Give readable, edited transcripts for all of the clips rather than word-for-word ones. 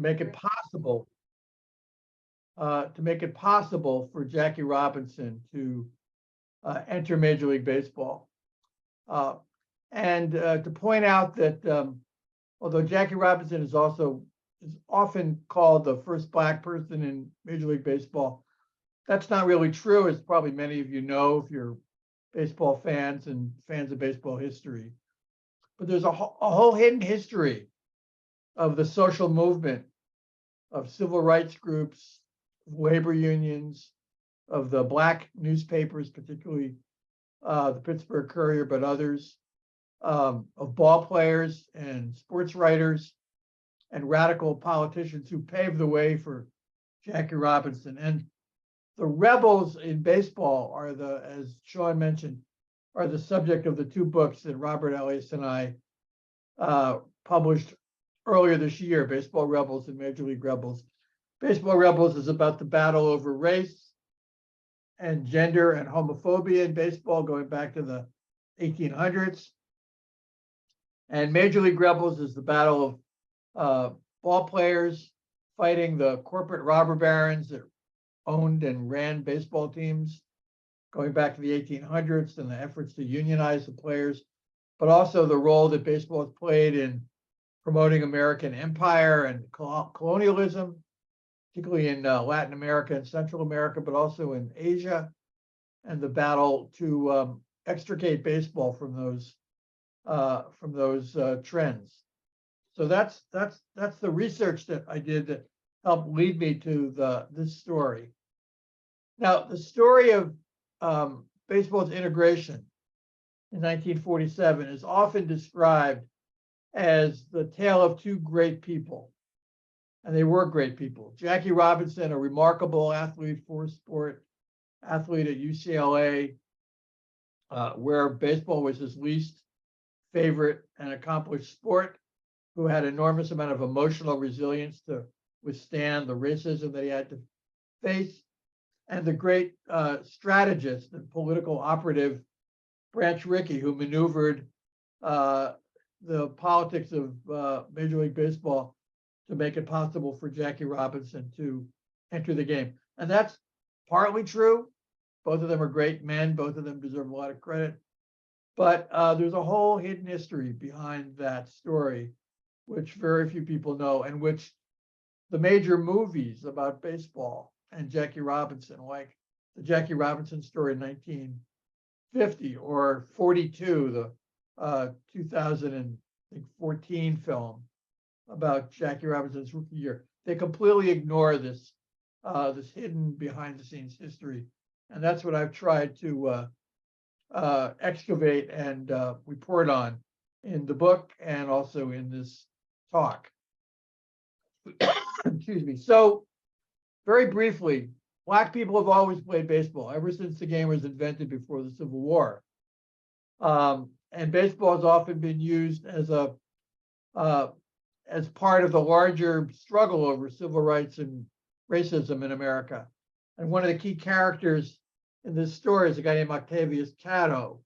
make it possible for Jackie Robinson to enter Major League Baseball. And to point out that although Jackie Robinson is often called the first Black person in Major League Baseball, that's not really true, as probably many of you know if you're baseball fans and fans of baseball history. But there's a whole hidden history of the social movement, of civil rights groups, labor unions, of the Black newspapers, particularly the Pittsburgh Courier, but others, of ball players and sports writers and radical politicians who paved the way for Jackie Robinson. And the rebels in baseball are as Sean mentioned, are the subject of the two books that Robert Elias and I published earlier this year, Baseball Rebels and Major League Rebels. Baseball Rebels is about the battle over race and gender and homophobia in baseball going back to the 1800s. And Major League Rebels is the battle of ball players fighting the corporate robber barons that owned and ran baseball teams going back to the 1800s and the efforts to unionize the players, but also the role that baseball has played in promoting American empire and colonialism, particularly in Latin America and Central America, but also in Asia, and the battle to extricate baseball from those trends. So that's the research that I did that helped lead me to this story. Now, the story of baseball's integration in 1947 is often described as the tale of two great people. And they were great people. Jackie Robinson, a remarkable athlete, four-sport athlete at UCLA, where baseball was his least favorite and accomplished sport, who had enormous amount of emotional resilience to withstand the racism that he had to face, and the great strategist and political operative Branch Rickey, who maneuvered the politics of Major League Baseball to make it possible for Jackie Robinson to enter the game. And that's partly true. Both of them are great men. Both of them deserve a lot of credit. But there's a whole hidden history behind that story, which very few people know, and which the major movies about baseball and Jackie Robinson, like the Jackie Robinson story in 1950 or 42, the 2014 film about Jackie Robinson's rookie year, they completely ignore this hidden behind-the-scenes history, and that's what I've tried to excavate and report on in the book and also in this talk. Excuse me. So, very briefly, Black people have always played baseball ever since the game was invented before the Civil War, and baseball has often been used as part of the larger struggle over civil rights and racism in America. And one of the key characters in this story is a guy named Octavius Catto,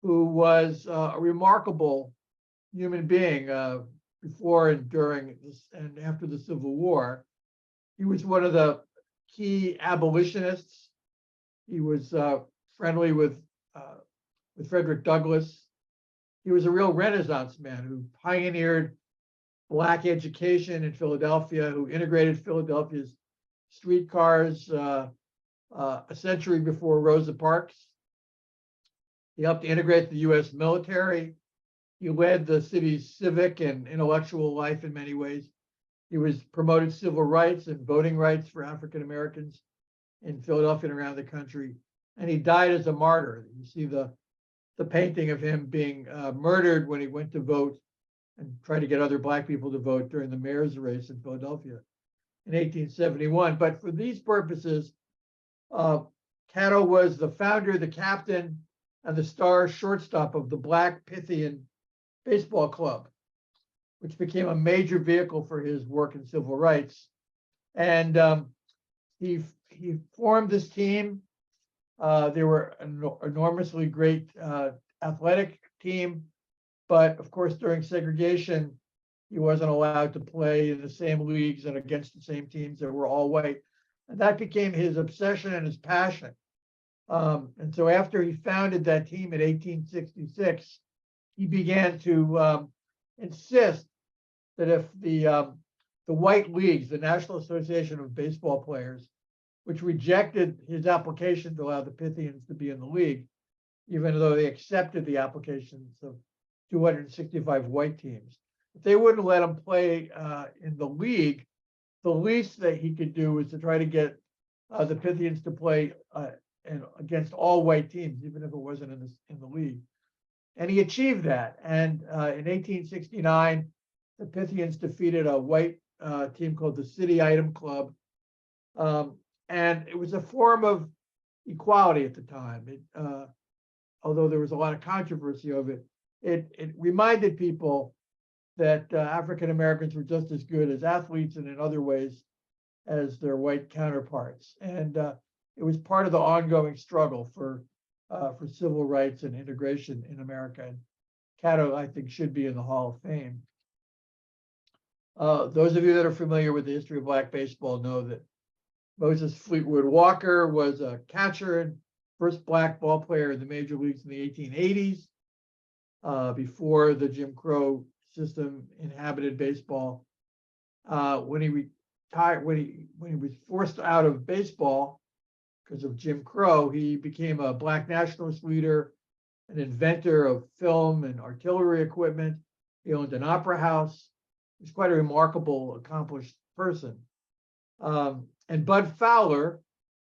who was a remarkable human being before and during this and after the Civil War. He was one of the key abolitionists. He was friendly with Frederick Douglass. He was a real Renaissance man who pioneered Black education in Philadelphia, who integrated Philadelphia's streetcars a century before Rosa Parks. He helped integrate the U.S. military. He led the city's civic and intellectual life in many ways. He promoted civil rights and voting rights for African Americans in Philadelphia and around the country. And he died as a martyr. You see the painting of him being murdered when he went to vote and tried to get other Black people to vote during the mayor's race in Philadelphia in 1871. But for these purposes, Catto was the founder, the captain, and the star shortstop of the Black Pythian Baseball Club, which became a major vehicle for his work in civil rights. And he formed this team. They were an enormously great athletic team, but of course, during segregation, he wasn't allowed to play in the same leagues and against the same teams that were all white. And that became his obsession and his passion. And so after he founded that team in 1866, he began to insist that if the white leagues, the National Association of Baseball Players, which rejected his application to allow the Pythians to be in the league, even though they accepted the applications of 265 white teams, if they wouldn't let him play in the league, the least that he could do was to try to get the Pythians to play against all white teams, even if it wasn't in the league. And he achieved that. And in 1869, the Pythians defeated a white team called the City Item Club. And it was a form of equality at the time. Although there was a lot of controversy over it, it reminded people that African Americans were just as good as athletes and in other ways as their white counterparts. And it was part of the ongoing struggle for civil rights and integration in America. And Cato, I think, should be in the Hall of Fame. Those of you that are familiar with the history of Black baseball know that Moses Fleetwood Walker was a catcher and first Black ball player in the major leagues in the 1880s, before the Jim Crow system inhabited baseball. When he retired, when he was forced out of baseball because of Jim Crow, he became a Black nationalist leader, an inventor of film and artillery equipment. He owned an opera house. He's quite a remarkable, accomplished person. And Bud Fowler,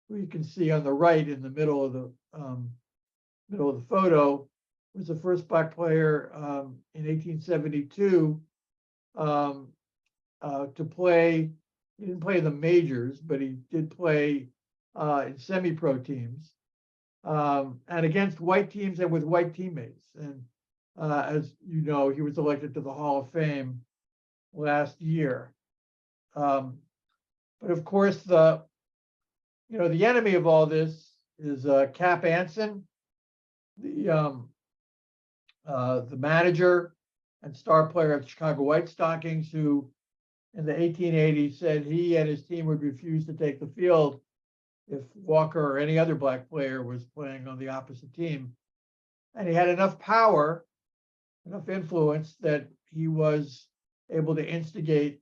who you can see on the right in the middle of the photo, was the first Black player in 1872 to play. He didn't play the majors, but he did play in semi-pro teams and against white teams and with white teammates. And as you know, he was elected to the Hall of Fame last year. But of course, the enemy of all this is Cap Anson, the manager and star player of the Chicago White Stockings, who in the 1880s said he and his team would refuse to take the field if Walker or any other Black player was playing on the opposite team. And he had enough power, enough influence, that he was able to instigate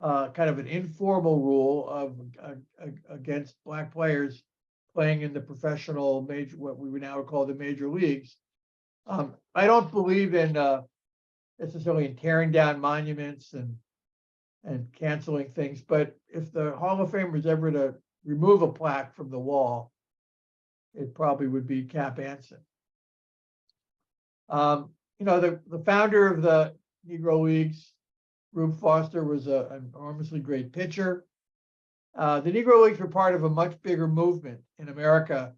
kind of an informal rule of against Black players playing in the professional major, what we would now call the major leagues. I don't believe in necessarily in tearing down monuments and canceling things, but if the Hall of Fame was ever to remove a plaque from the wall, it probably would be Cap Anson. The founder of the Negro Leagues, Rube Foster, was an enormously great pitcher. The Negro Leagues were part of a much bigger movement in America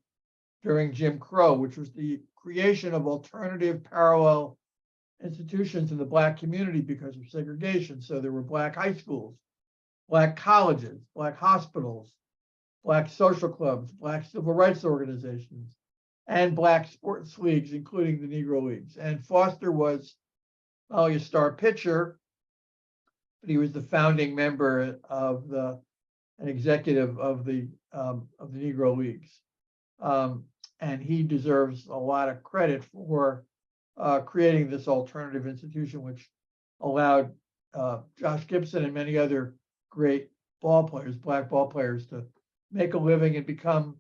during Jim Crow, which was the creation of alternative parallel institutions in the Black community because of segregation. So there were Black high schools, Black colleges, Black hospitals, Black social clubs, Black civil rights organizations, and Black sports leagues, including the Negro Leagues. And Foster was not only a star pitcher, but he was the founding member of an executive of the Negro Leagues. And he deserves a lot of credit for creating this alternative institution, which allowed Josh Gibson and many other great ball players, Black ball players, to make a living and become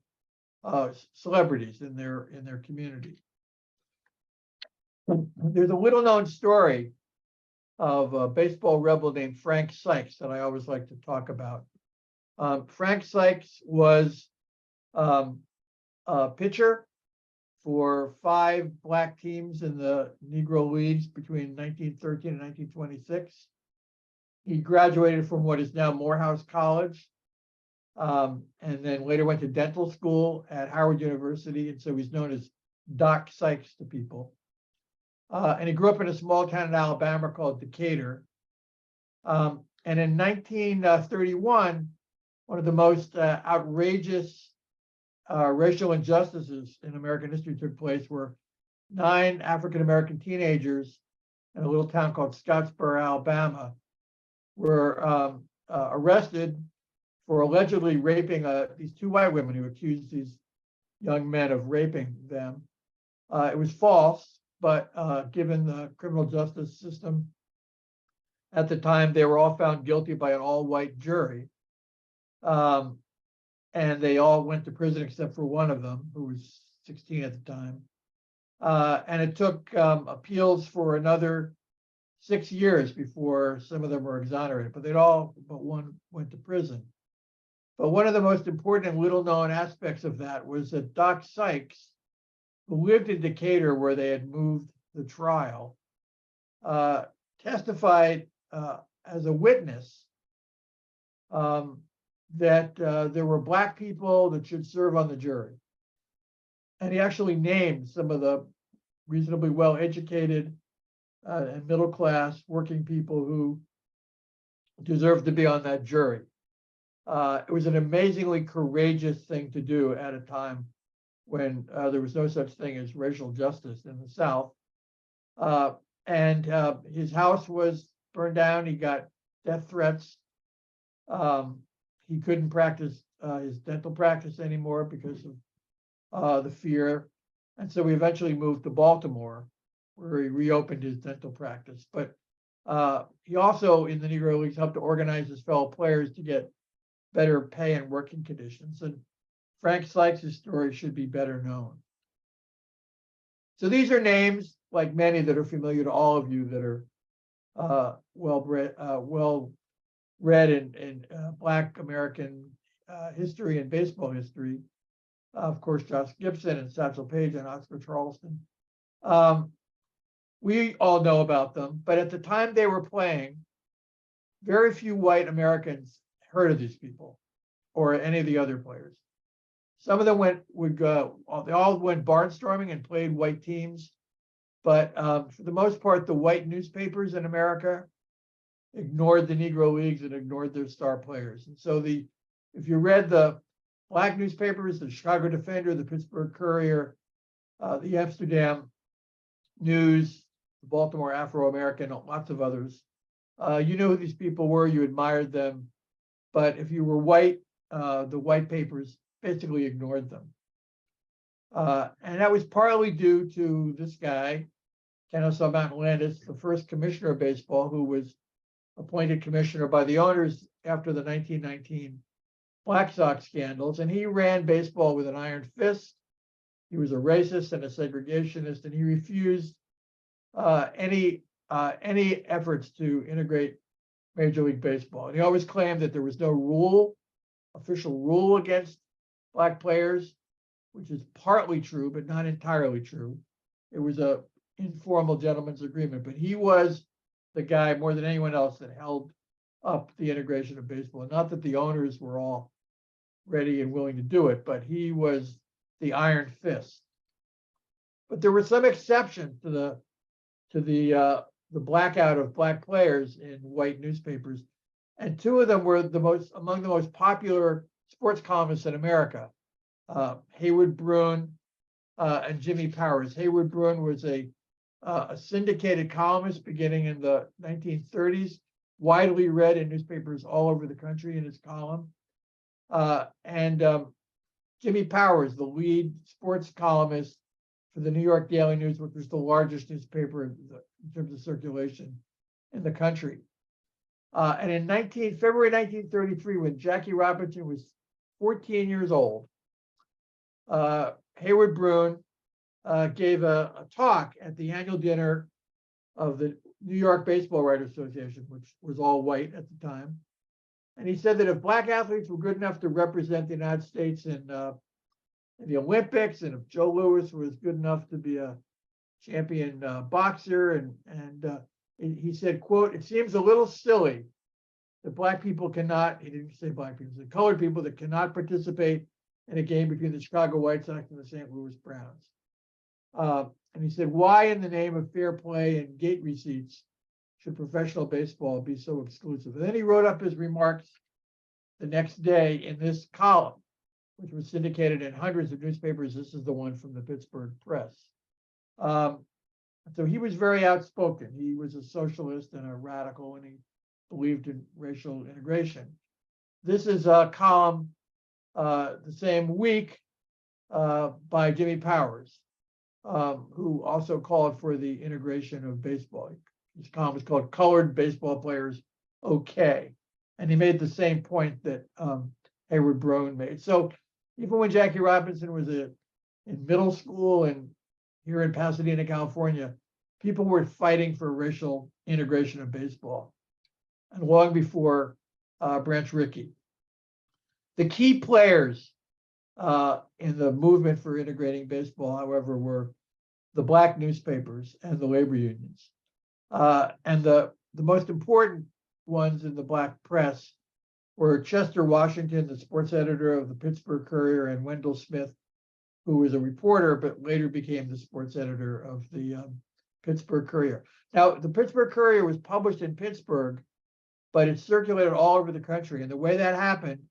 celebrities in their community. There's a little known story of a baseball rebel named Frank Sykes that I always like to talk about. Frank Sykes was a pitcher for 5 Black teams in the Negro Leagues between 1913 and 1926. He graduated from what is now Morehouse College, and then later went to dental school at Howard University, and so he's known as Doc Sykes to people. And he grew up in a small town in Alabama called Decatur. And in 1931, one of the most outrageous racial injustices in American history took place, where 9 African-American teenagers in a little town called Scottsboro, Alabama, were arrested for allegedly raping these two white women who accused these young men of raping them. It was false, but given the criminal justice system at the time, they were all found guilty by an all-white jury. And they all went to prison except for one of them, who was 16 at the time. And it took appeals for another 6 years before some of them were exonerated, but but one went to prison. But one of the most important and little known aspects of that was that Doc Sykes, who lived in Decatur where they had moved the trial, testified as a witness that there were Black people that should serve on the jury. And he actually named some of the reasonably well-educated and middle-class working people who deserved to be on that jury. It was an amazingly courageous thing to do at a time when there was no such thing as racial justice in the South. And his house was burned down. He got death threats. He couldn't practice his dental practice anymore because of the fear. And so he eventually moved to Baltimore, where he reopened his dental practice. But he also, in the Negro Leagues, helped to organize his fellow players to get better pay and working conditions. And Frank Sykes' story should be better known. So these are names, like many that are familiar to all of you that are well-read in Black American history and baseball history. Of course, Josh Gibson and Satchel Paige and Oscar Charleston. We all know about them, but at the time they were playing, very few white Americans heard of these people or any of the other players. Some of them they all went barnstorming and played white teams, but for the most part, the white newspapers in America ignored the Negro Leagues and ignored their star players. And so if you read the Black newspapers, the Chicago Defender, the Pittsburgh Courier, the Amsterdam News, the Baltimore Afro-American, lots of others, you knew who these people were, you admired them. But if you were white, the white papers basically ignored them. And that was partly due to this guy, Kennesaw Mountain Landis, the first commissioner of baseball, who was appointed commissioner by the owners after the 1919 Black Sox scandals. And he ran baseball with an iron fist. He was a racist and a segregationist, and he refused any efforts to integrate Major League Baseball. And he always claimed that there was no official rule against Black players, which is partly true, but not entirely true. It was an informal gentleman's agreement, but he was the guy more than anyone else that held up the integration of baseball. Not that the owners were all ready and willing to do it, but he was the iron fist. But there were some exceptions to the blackout of Black players in white newspapers, and two of them were among the most popular sports columnists in America, Hayward Broun and Jimmy Powers. Hayward Broun was a syndicated columnist beginning in the 1930s, widely read in newspapers all over the country in his column. And Jimmy Powers, the lead sports columnist for the New York Daily News, which was the largest newspaper in terms of circulation in the country. And in February 1933, when Jackie Robinson was 14 years old, Hayward Broun gave a talk at the annual dinner of the New York Baseball Writers Association, which was all white at the time. And he said that if Black athletes were good enough to represent the United States in the Olympics, and if Joe Louis was good enough to be a champion boxer, and he said, quote, "It seems a little silly that Black people cannot," he didn't say Black people, he said colored people that cannot participate in a game between the Chicago White Sox and the St. Louis Browns. And he said, "Why in the name of fair play and gate receipts should professional baseball be so exclusive?" And then he wrote up his remarks the next day in this column, which was syndicated in hundreds of newspapers. This is the one from the Pittsburgh Press. And So he was very outspoken. He was a socialist and a radical, and he believed in racial integration. This is a column the same week by Jimmy Powers, who also called for the integration of baseball. His column was called "Colored Baseball Players Okay," and he made the same point that Hayward Brown made. So even when Jackie Robinson was in middle school and here in Pasadena, California, people were fighting for racial integration of baseball, and long before Branch Rickey. The key players in the movement for integrating baseball, however, were the black newspapers and the labor unions. And the most important ones in the black press were Chester Washington, the sports editor of the Pittsburgh Courier, and Wendell Smith, who was a reporter, but later became the sports editor of the Pittsburgh Courier. Now, the Pittsburgh Courier was published in Pittsburgh, but it circulated all over the country. And the way that happened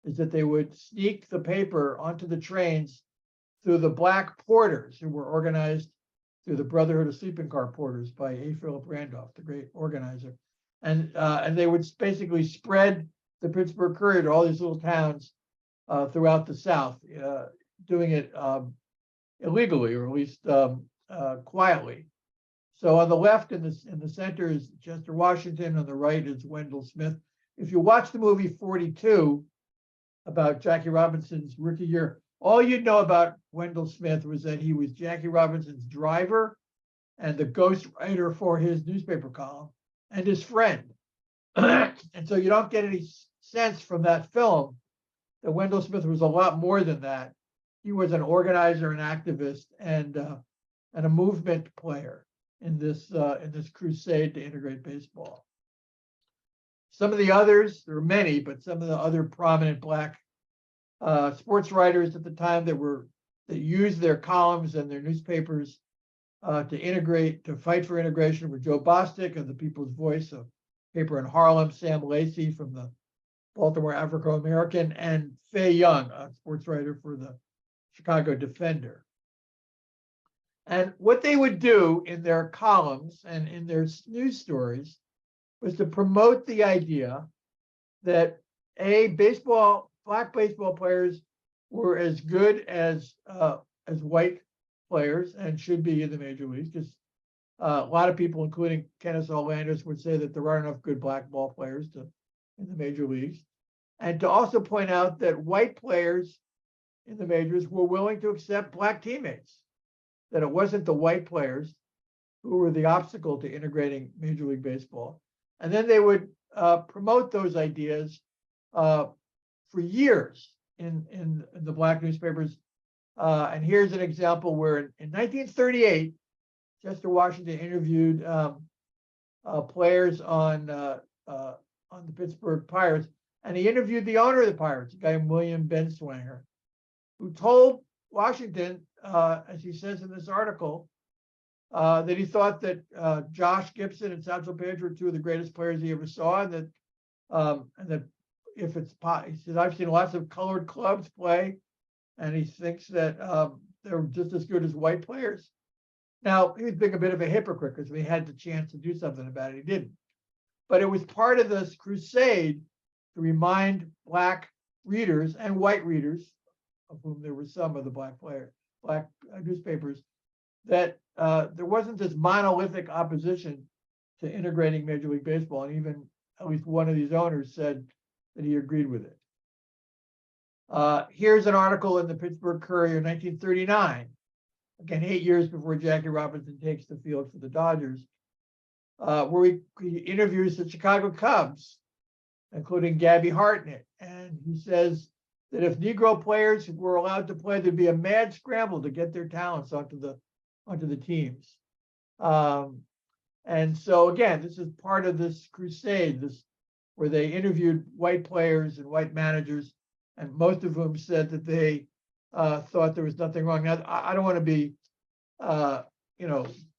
is that they would sneak the paper onto the trains through the black porters, who were organized through the Brotherhood of Sleeping Car Porters by A. Philip Randolph, the great organizer. And they would basically spread the Pittsburgh Courier to all these little towns throughout the South, doing it illegally, or at least quietly. So on the left in the center is Chester Washington. On the right is Wendell Smith. If you watch the movie 42 about Jackie Robinson's rookie year, all you'd know about Wendell Smith was that he was Jackie Robinson's driver and the ghostwriter for his newspaper column and his friend. And so you don't get any sense from that film that Wendell Smith was a lot more than that. He was an organizer, an activist, and a movement player in this crusade to integrate baseball. Some of the others, there were many, but some of the other prominent black sports writers at the time that used their columns and their newspapers to fight for integration were Joe Bostic of the People's Voice, a paper in Harlem, Sam Lacey from the Baltimore African-American, and Fay Young, a sports writer for the Chicago Defender. And what they would do in their columns and in their news stories was to promote the idea that black baseball players were as good as white players and should be in the major leagues, because a lot of people, including Kenneth Landis, would say that there aren't enough good black ball players in the major leagues, and to also point out that white players in the majors were willing to accept black teammates, that it wasn't the white players who were the obstacle to integrating Major League Baseball. And then they would promote those ideas for years in the black newspapers. And here's an example where in 1938, Chester Washington interviewed players on the Pittsburgh Pirates, and he interviewed the owner of the Pirates, a guy named William Benswanger, who told Washington, as he says in this article, that he thought that Josh Gibson and Satchel Paige were two of the greatest players he ever saw, and that if it's possible, he says, I've seen lots of colored clubs play, and he thinks that they're just as good as white players. Now, he was being a bit of a hypocrite because we had the chance to do something about it. He didn't. But it was part of this crusade to remind black readers and white readers, of whom there were some of the black newspapers, that there wasn't this monolithic opposition to integrating Major League Baseball. And even at least one of these owners said that he agreed with it. Here's an article in the Pittsburgh Courier in 1939, again, 8 years before Jackie Robinson takes the field for the Dodgers, where he interviews the Chicago Cubs, including Gabby Hartnett. And he says that if Negro players were allowed to play, there'd be a mad scramble to get their talents onto the teams. And so again, this is part of this crusade, where they interviewed white players and white managers, and most of whom said that they thought there was nothing wrong. Now, I don't want to be,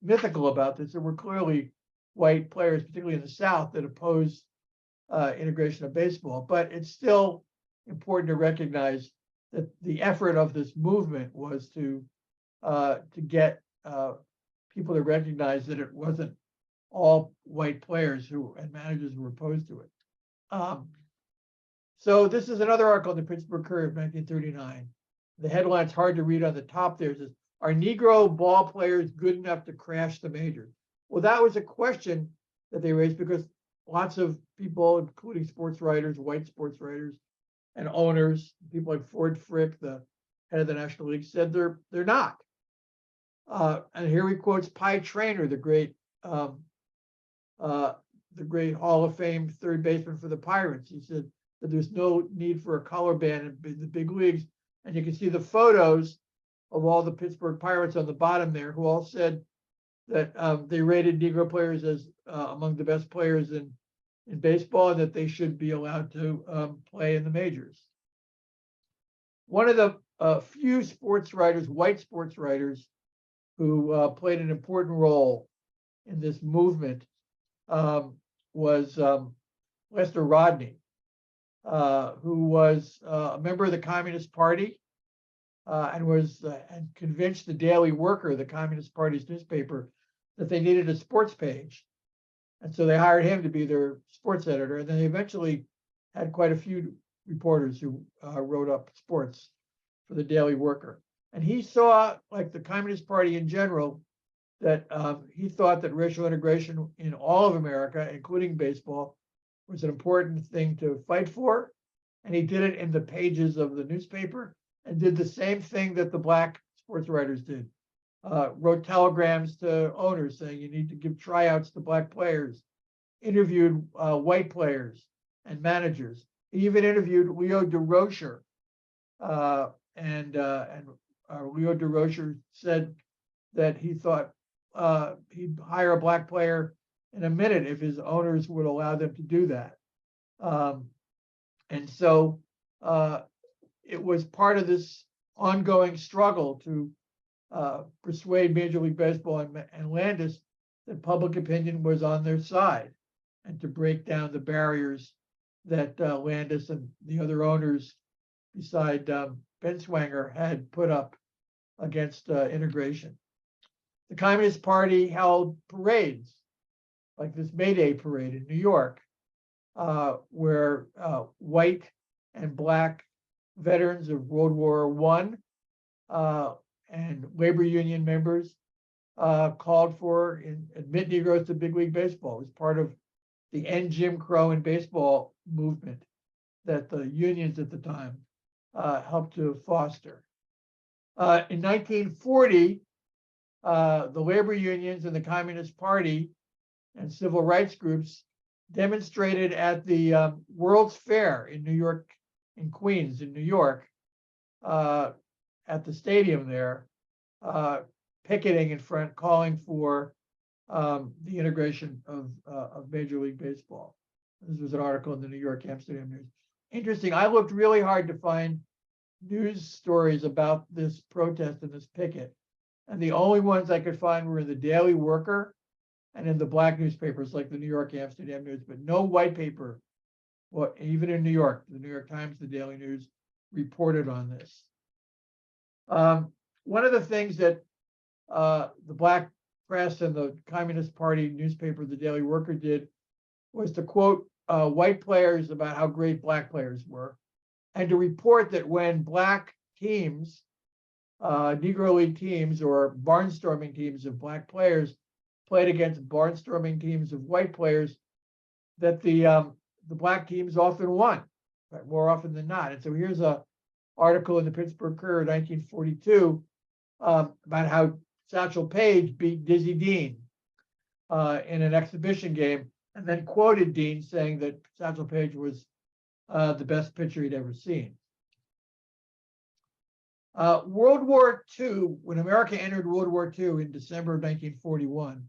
mythical about this. There were clearly white players, particularly in the South, that opposed integration of baseball. But it's still important to recognize that the effort of this movement was to get people to recognize that it wasn't all white players and managers who were opposed to it. So this is another article in the Pittsburgh Courier of 1939. The headline's hard to read on the top there. It says, "Are Negro ball players good enough to crash the majors?" Well, that was a question that they raised because lots of people, including sports writers, white sports writers, and owners, people like Ford Frick, the head of the National League, said they're not. And here he quotes Pye Traynor, the great Hall of Fame third baseman for the Pirates. He said that there's no need for a color ban in the big leagues. And you can see the photos of all the Pittsburgh Pirates on the bottom there, who all said that they rated Negro players as among the best players in baseball, and that they should be allowed to play in the majors. One of the few sports writers, white sports writers, who played an important role in this movement was Lester Rodney, who was a member of the Communist Party and convinced the Daily Worker, the Communist Party's newspaper, that they needed a sports page. And so they hired him to be their sports editor. And then they eventually had quite a few reporters who wrote up sports for the Daily Worker. And he saw, like the Communist Party in general, that he thought that racial integration in all of America, including baseball, was an important thing to fight for. And he did it in the pages of the newspaper and did the same thing that the black sports writers did. Wrote telegrams to owners saying you need to give tryouts to black players, interviewed white players and managers. He even interviewed Leo DeRocher, and Leo DeRocher said that he thought he'd hire a black player in a minute if his owners would allow them to do that. And so it was part of this ongoing struggle to persuade Major League Baseball and Landis that public opinion was on their side, and to break down the barriers that Landis and the other owners, beside Benswanger, had put up against integration. The Communist Party held parades, like this May Day parade in New York, where white and black veterans of World War I and labor union members called for admit Negroes to big league baseball. It was part of the End Jim Crow in baseball movement that the unions at the time helped to foster. In 1940, the labor unions and the Communist Party and civil rights groups demonstrated at the World's Fair in New York, in Queens, in New York, at the stadium there, picketing in front, calling for the integration of Major League Baseball. This was an article in the New York Amsterdam News. Interesting. I looked really hard to find news stories about this protest and this picket, and the only ones I could find were in the Daily Worker and in the black newspapers like the New York Amsterdam News, but no white paper, well, even in New York, the New York Times, the Daily News, reported on this. One of the things that the black press and the Communist Party newspaper, the Daily Worker, did was to quote white players about how great black players were, and to report that when black teams, Negro League teams or barnstorming teams of black players played against barnstorming teams of white players, that the black teams often won, right, more often than not. And so here's a article in the Pittsburgh Courier, 1942, about how Satchel Paige beat Dizzy Dean in an exhibition game, and then quoted Dean saying that Satchel Paige was the best pitcher he'd ever seen. World War II, when America entered World War II in December of 1941,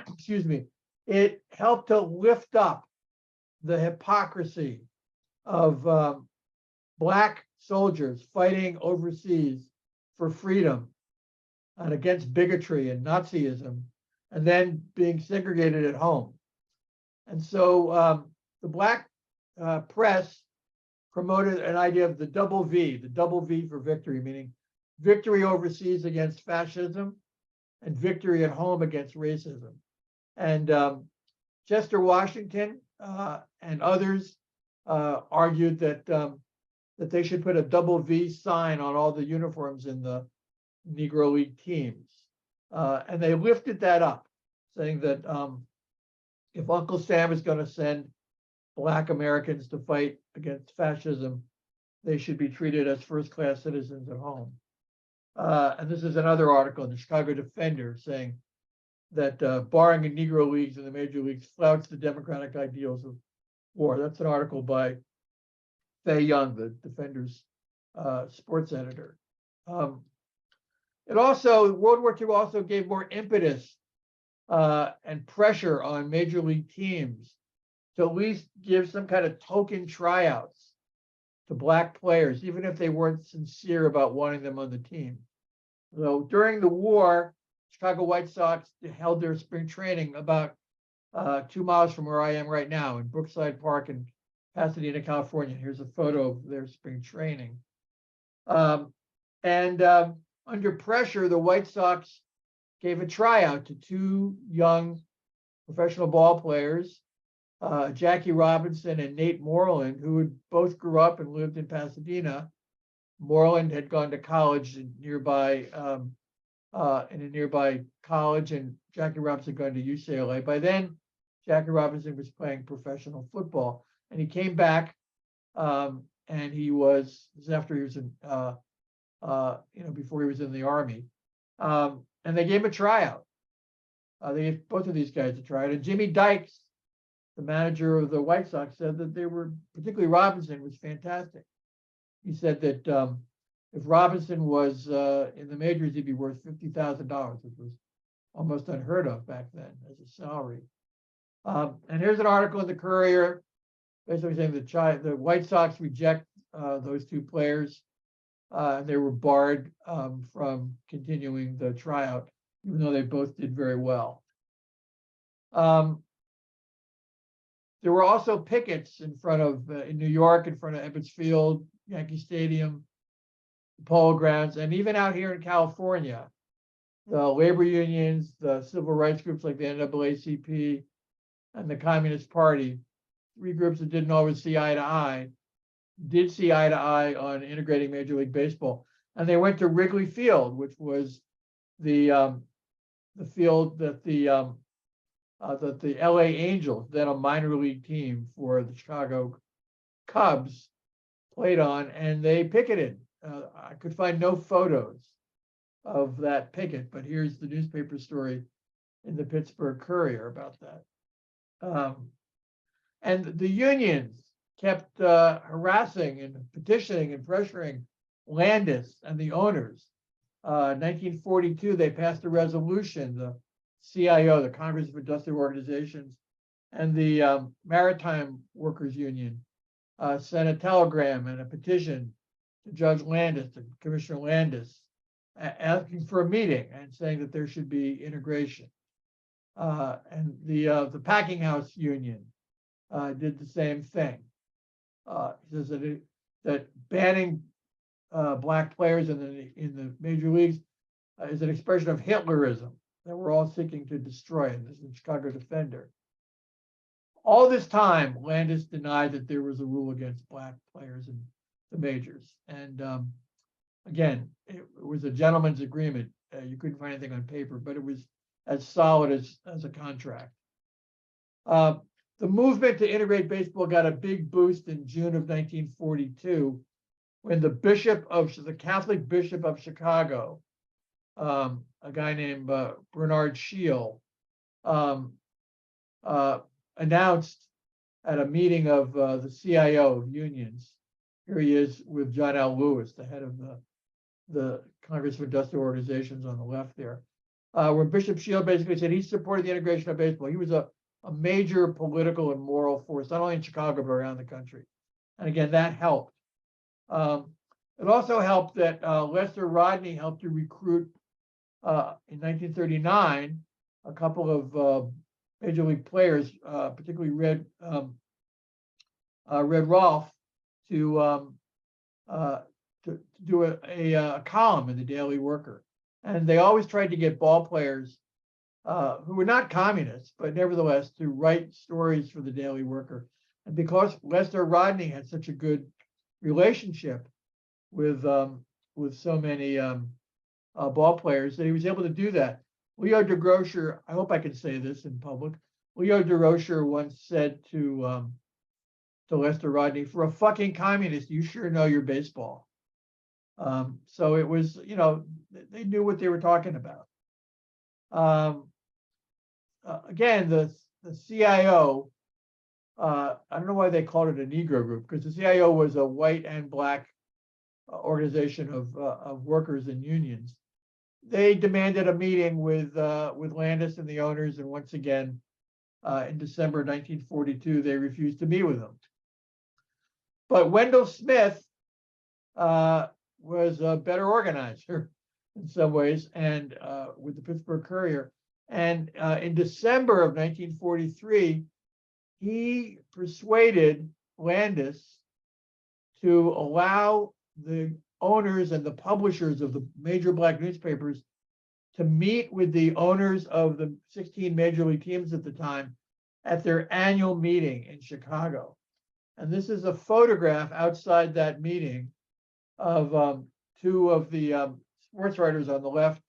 excuse me, it helped to lift up the hypocrisy of black soldiers fighting overseas for freedom and against bigotry and Nazism, and then being segregated at home. And so the black press promoted an idea of the double V for victory, meaning victory overseas against fascism and victory at home against racism. And Chester Washington and others argued that that they should put a double V sign on all the uniforms in the Negro League teams. And they lifted that up, saying that if Uncle Sam is going to send Black Americans to fight against fascism, they should be treated as first-class citizens at home. And this is another article in the Chicago Defender saying that barring the Negro Leagues and the major leagues flouts the democratic ideals of war. That's an article by Fay Young, the Defender's sports editor. It also, World War II also gave more impetus and pressure on major league teams to at least give some kind of token tryouts to Black players, even if they weren't sincere about wanting them on the team. So during the war, Chicago White Sox held their spring training about 2 miles from where I am right now in Brookside Park in Pasadena, California. Here's a photo of their spring training. Under pressure, the White Sox gave a tryout to 2 young professional ball players, Jackie Robinson and Nate Moreland, who both grew up and lived in Pasadena. Moreland had gone to college in a nearby college, and Jackie Robinson had gone to UCLA. By then, Jackie Robinson was playing professional football, and he came back, and this was after he was in, before he was in the Army, and they gave him a tryout. They gave both of these guys a tryout, and Jimmy Dykes, the manager of the White Sox, said that they were, particularly Robinson, was fantastic. He said that if Robinson was in the majors, he'd be worth $50,000, which was almost unheard of back then as a salary. And here's an article in the Courier, basically saying the White Sox reject those 2 players. They were barred from continuing the tryout, even though they both did very well. There were also pickets in front of, in New York, in front of Ebbets Field, Yankee Stadium, Polo Grounds, and even out here in California, the labor unions, the civil rights groups like the NAACP and the Communist Party, 3 groups that didn't always see eye to eye, did see eye to eye on integrating Major League Baseball. And they went to Wrigley Field, which was the field that the LA Angels, then a minor league team for the Chicago Cubs, played on, and they picketed. I could find no photos of that picket, but here's the newspaper story in the Pittsburgh Courier about that. And the unions kept harassing and petitioning and pressuring Landis and the owners. 1942, they passed a resolution, the CIO, the Congress of Industrial Organizations, and the Maritime Workers Union sent a telegram and a petition to Judge Landis, to Commissioner Landis, asking for a meeting and saying that there should be integration. And the Packing House Union did the same thing. It says that banning Black players in the major leagues is an expression of Hitlerism that we're all seeking to destroy. And this is the Chicago Defender. All this time, Landis denied that there was a rule against Black players in the majors. And again, it was a gentleman's agreement. You couldn't find anything on paper, but it was as solid as a contract. The movement to integrate baseball got a big boost in June of 1942 when the Catholic Bishop of Chicago, a guy named Bernard Shiel, announced at a meeting of the CIO of unions. Here he is with John L. Lewis, the head of the Congress of Industrial Organizations on the left there, where Bishop Shiel basically said he supported the integration of baseball. He was a major political and moral force, not only in Chicago, but around the country. And again, that helped. It also helped that Lester Rodney helped to recruit in 1939 a couple of major league players, particularly Red Rolfe, to do a column in the Daily Worker. And they always tried to get ball players who were not communists, but nevertheless to write stories for the Daily Worker. And because Lester Rodney had such a good relationship with so many ball players, that he was able to do that. Leo DeGroscher, I hope I can say this in public. Leo DeGroscher once said to Lester Rodney, "For a fucking communist, you sure know your baseball." So it was, they knew what they were talking about. Again, the CIO, I don't know why they called it a Negro group, because the CIO was a white and black organization of workers and unions. They demanded a meeting with Landis and the owners, and once again, in December 1942, they refused to meet with them. But Wendell Smith was a better organizer in some ways, and with the Pittsburgh Courier. And in December of 1943, he persuaded Landis to allow the owners and the publishers of the major black newspapers to meet with the owners of the 16 major league teams at the time at their annual meeting in Chicago. And this is a photograph outside that meeting of two of the sports writers on the left,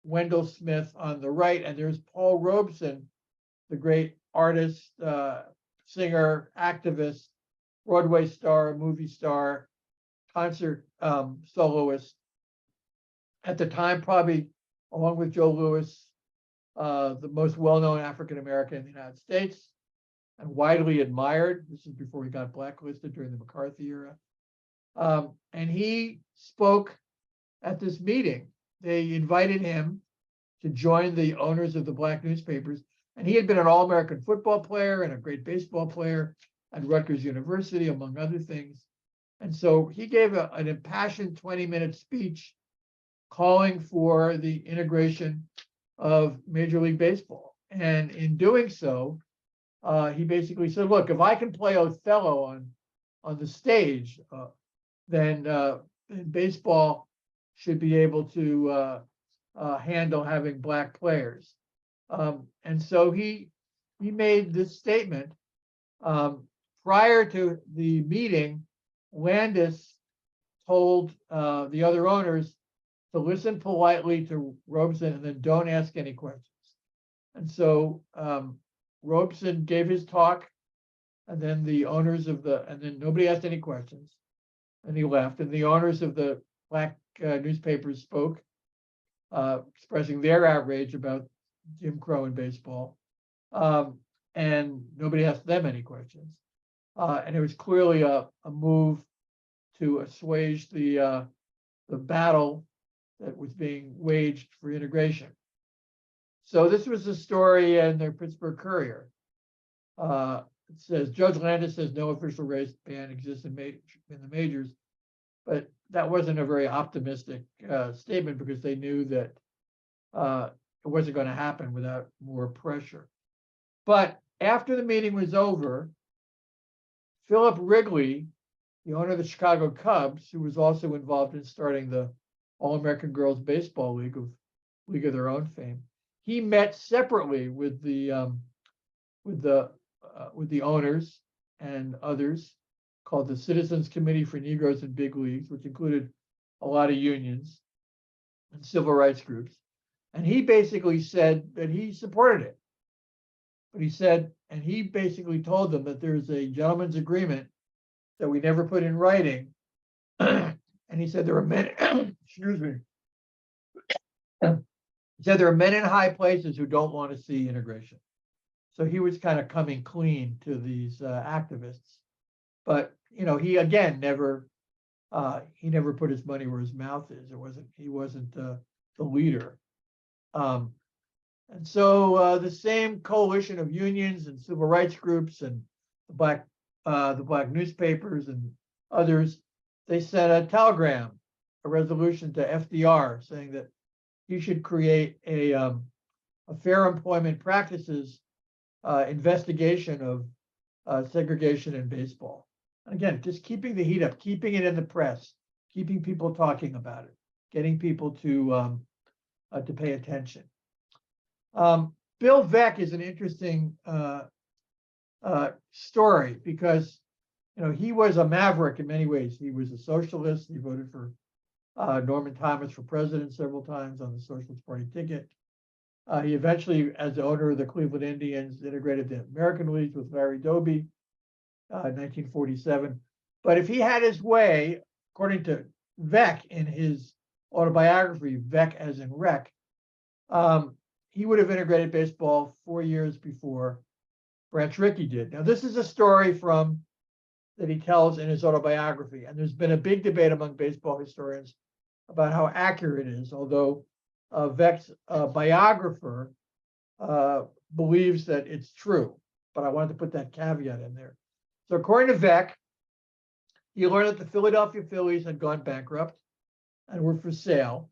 Wendell Smith on the right, and there's Paul Robeson, the great artist, singer, activist, Broadway star, movie star, concert soloist. At the time, probably along with Joe Louis, the most well-known African-American in the United States and widely admired. This is before he got blacklisted during the McCarthy era. And he spoke at this meeting. They invited him to join the owners of the black newspapers. And he had been an All-American football player and a great baseball player at Rutgers University, among other things. And so he gave an impassioned 20-minute speech calling for the integration of Major League Baseball. And in doing so, he basically said, look, if I can play Othello on the stage, then baseball should be able to handle having black players. And so he made this statement. Prior to the meeting, Landis told the other owners to listen politely to Robeson and then don't ask any questions. And so Robeson gave his talk, and then the owners and then nobody asked any questions, and he left. And the owners of the black newspapers spoke, expressing their outrage about Jim Crow in baseball, and nobody asked them any questions. And it was clearly a move to assuage the battle that was being waged for integration. So this was the story in the Pittsburgh Courier. It says, Judge Landis says no official race ban exists in the majors, but that wasn't a very optimistic statement, because they knew that it wasn't going to happen without more pressure. But after the meeting was over, Philip Wrigley, the owner of the Chicago Cubs, who was also involved in starting the All-American Girls Baseball League of their own fame, he met separately with the owners and others, called the Citizens Committee for Negroes in Big Leagues, which included a lot of unions and civil rights groups. And he basically said that he supported it. But he basically told them that there's a gentleman's agreement that we never put in writing. And he said there are men, excuse me. He said there are men in high places who don't want to see integration. So he was kind of coming clean to these activists. But he again never put his money where his mouth is. He wasn't the leader. And so the same coalition of unions and civil rights groups and the black newspapers and others, they sent a telegram, a resolution to FDR saying that he should create a fair employment practices investigation of segregation in baseball. And again, just keeping the heat up, keeping it in the press, keeping people talking about it, getting people to to pay attention. Bill Veeck is an interesting story because he was a maverick in many ways. He was a socialist. He voted for Norman Thomas for president several times on the Socialist Party ticket. He eventually, as the owner of the Cleveland Indians, integrated the American League with Larry Doby in 1947. But if he had his way, according to Veeck in his autobiography, Veeck as in Wreck, he would have integrated baseball 4 years before Branch Rickey did. Now, this is a story that he tells in his autobiography, and there's been a big debate among baseball historians about how accurate it is, although Veeck's biographer believes that it's true, but I wanted to put that caveat in there. So according to Veeck, he learned that the Philadelphia Phillies had gone bankrupt and were for sale.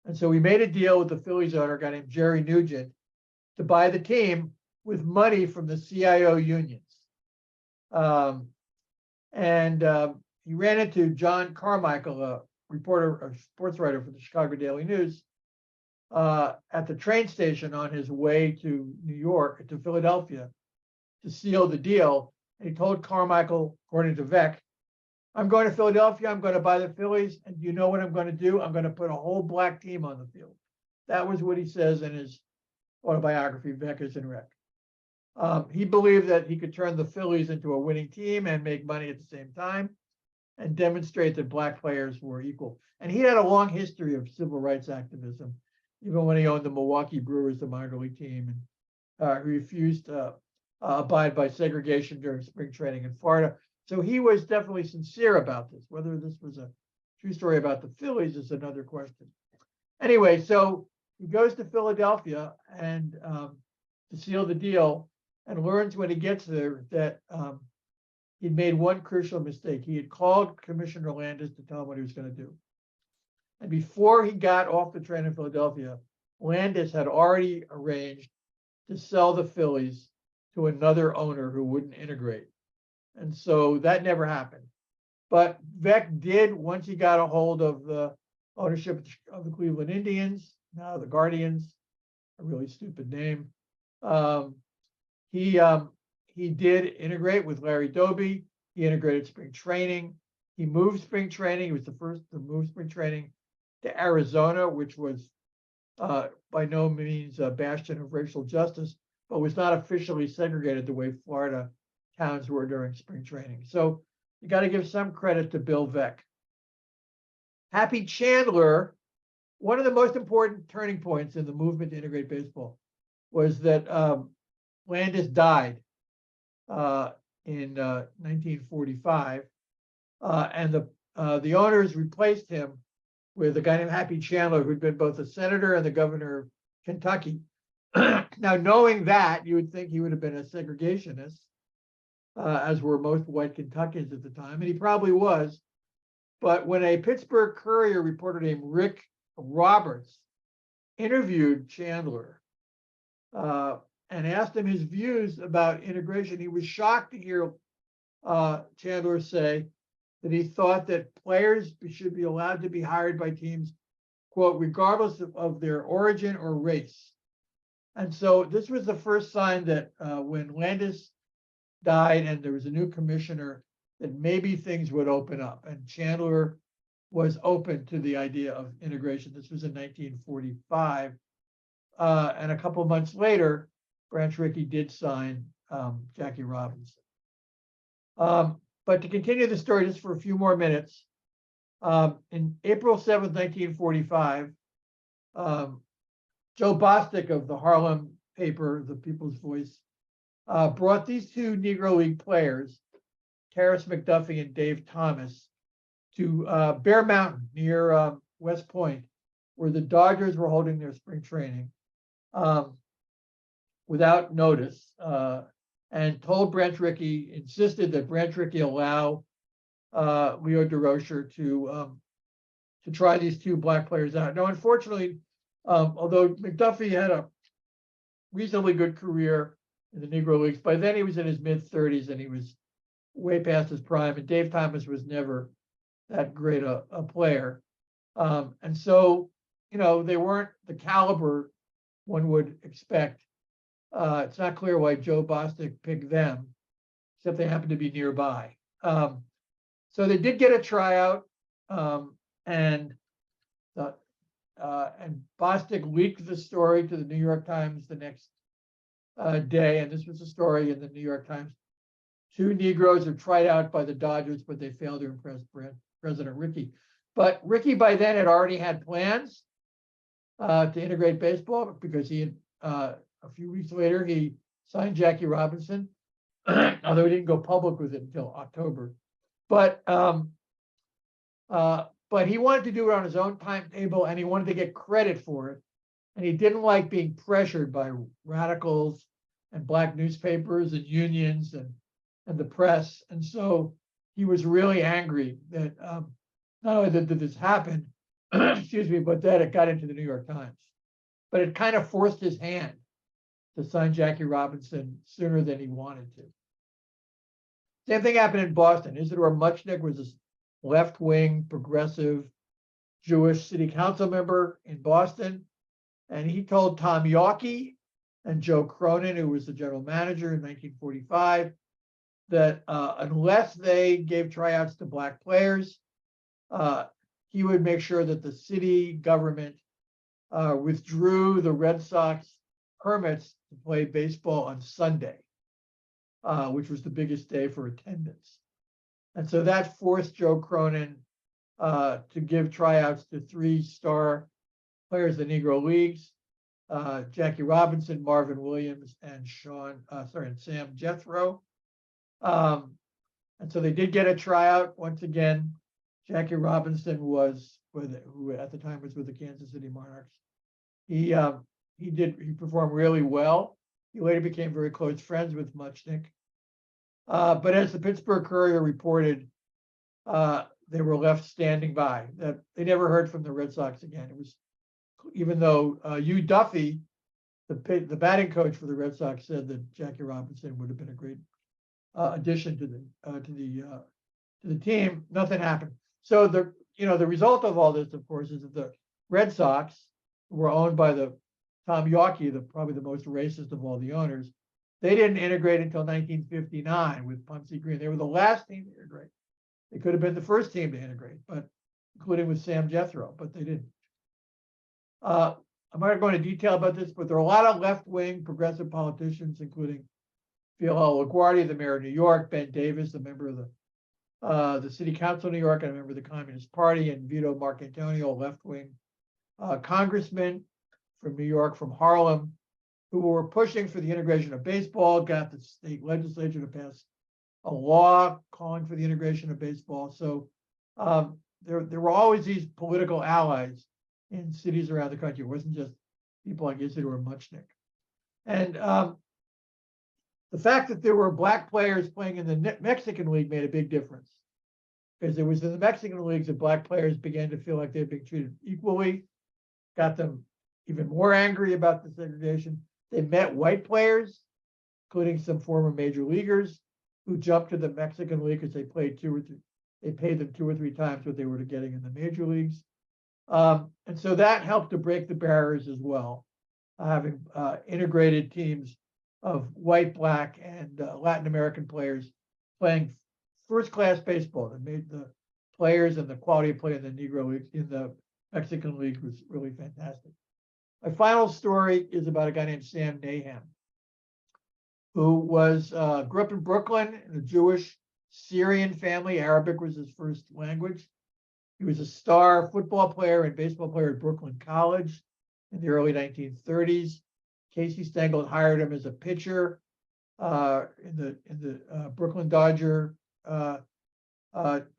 And so he made a deal with the Phillies owner, a guy named Jerry Nugent, to buy the team with money from the CIO unions. He ran into John Carmichael, a reporter, a sports writer for the Chicago Daily News, at the train station on his way to Philadelphia, to seal the deal. And he told Carmichael, according to Veeck, I'm going to Philadelphia, I'm going to buy the Phillies, and you know what I'm going to do? I'm going to put a whole black team on the field. That was what he says in his autobiography, Veeck as in Wreck. He believed that he could turn the Phillies into a winning team and make money at the same time and demonstrate that black players were equal. And he had a long history of civil rights activism, even when he owned the Milwaukee Brewers, the minor league team, and he refused to abide by segregation during spring training in Florida. So he was definitely sincere about this. Whether this was a true story about the Phillies is another question. Anyway, so he goes to Philadelphia and to seal the deal, and learns when he gets there that he'd made one crucial mistake. He had called Commissioner Landis to tell him what he was going to do. And before he got off the train in Philadelphia, Landis had already arranged to sell the Phillies to another owner who wouldn't integrate. And so that never happened. But Veeck did, once he got a hold of the ownership of the Cleveland Indians, now the Guardians, a really stupid name, he did integrate with Larry Doby. He integrated spring training. He moved spring training. He was the first to move spring training to Arizona, which was by no means a bastion of racial justice, but was not officially segregated the way Florida towns were during spring training. So you got to give some credit to Bill Veeck. Happy Chandler, one of the most important turning points in the movement to integrate baseball was that Landis died in 1945, and the owners replaced him with a guy named Happy Chandler, who'd been both a senator and the governor of Kentucky. Now, knowing that, you would think he would have been a segregationist, as were most white Kentuckians at the time, and he probably was. But when a Pittsburgh Courier reporter named Rick Roberts interviewed Chandler and asked him his views about integration, he was shocked to hear Chandler say that he thought that players should be allowed to be hired by teams, quote, regardless of their origin or race. And so this was the first sign that when Landis died and there was a new commissioner, that maybe things would open up. And Chandler was open to the idea of integration. This was in 1945. And a couple of months later, Branch Rickey did sign Jackie Robinson. But to continue the story just for a few more minutes, in April 7th, 1945, Joe Bostic of the Harlem paper, The People's Voice, brought these two Negro League players, Terrace McDuffie and Dave Thomas, to Bear Mountain near West Point, where the Dodgers were holding their spring training without notice, and told Branch Rickey, insisted that Branch Rickey allow Leo DeRocher to try these two black players out. Now, unfortunately, although McDuffie had a reasonably good career in the Negro Leagues, by then he was in his mid-30s and he was way past his prime, and Dave Thomas was never that great a player. And so they weren't the caliber one would expect. It's not clear why Joe Bostic picked them, except they happened to be nearby. So they did get a tryout, and Bostic leaked the story to the New York Times the next day, and this was a story in the New York Times. 2 Negroes are tried out by the Dodgers, but they failed to impress President Rickey. But Rickey by then had already had plans to integrate baseball, because he had a few weeks later he signed Jackie Robinson, although he didn't go public with it until October. But he wanted to do it on his own timetable, and he wanted to get credit for it. And he didn't like being pressured by radicals and black newspapers and unions and the press. And so he was really angry that not only did this happen, excuse me, but that it got into the New York Times. But it kind of forced his hand to sign Jackie Robinson sooner than he wanted to. Same thing happened in Boston. Isidore Muchnick was this left-wing, progressive, Jewish city council member in Boston. And he told Tom Yawkey and Joe Cronin, who was the general manager in 1945, that unless they gave tryouts to black players, he would make sure that the city government withdrew the Red Sox permits to play baseball on Sunday, which was the biggest day for attendance. And so that forced Joe Cronin to give tryouts to 3 star players of the Negro Leagues, Jackie Robinson, Marvin Williams, and Sam Jethro. And so they did get a tryout. Once again, Jackie Robinson who at the time was with the Kansas City Monarchs. He performed really well. He later became very close friends with Muchnick. But as the Pittsburgh Courier reported, they were left standing by. That they never heard from the Red Sox again. It was, even though Hugh Duffy, the batting coach for the Red Sox, said that Jackie Robinson would have been a great addition to the team. Nothing happened. So the result of all this, of course, is that the Red Sox, who were owned by Tom Yawkey, probably the most racist of all the owners, they didn't integrate until 1959 with Puncy Green. They were the last team to integrate. They could have been the first team to integrate, but including with Sam Jethro, but they didn't. I'm not going into detail about this, but there are a lot of left-wing progressive politicians, including Philo LaGuardia, the mayor of New York, Ben Davis, a member of the city council of New York and a member of the Communist Party, and Vito Marcantonio, a left-wing congressman from New York, from Harlem, who were pushing for the integration of baseball, got the state legislature to pass a law calling for the integration of baseball. So there were always these political allies in cities around the country. It wasn't just people like Isidore Muchnick. And the fact that there were black players playing in the Mexican League made a big difference, because it was in the Mexican leagues that black players began to feel like they were being treated equally, got them even more angry about the segregation. They met white players, including some former major leaguers, who jumped to the Mexican League because they paid them 2 or 3 times what they were getting in the major leagues. And so that helped to break the barriers as well, having integrated teams of white, black, and Latin American players playing first-class baseball that made the players and the quality of play in the Negro League, in the Mexican League, was really fantastic. My final story is about a guy named Sam Naham, who grew up in Brooklyn in a Jewish Syrian family. Arabic was his first language. He was a star football player and baseball player at Brooklyn College in the early 1930s. Casey Stengel hired him as a pitcher in the Brooklyn Dodger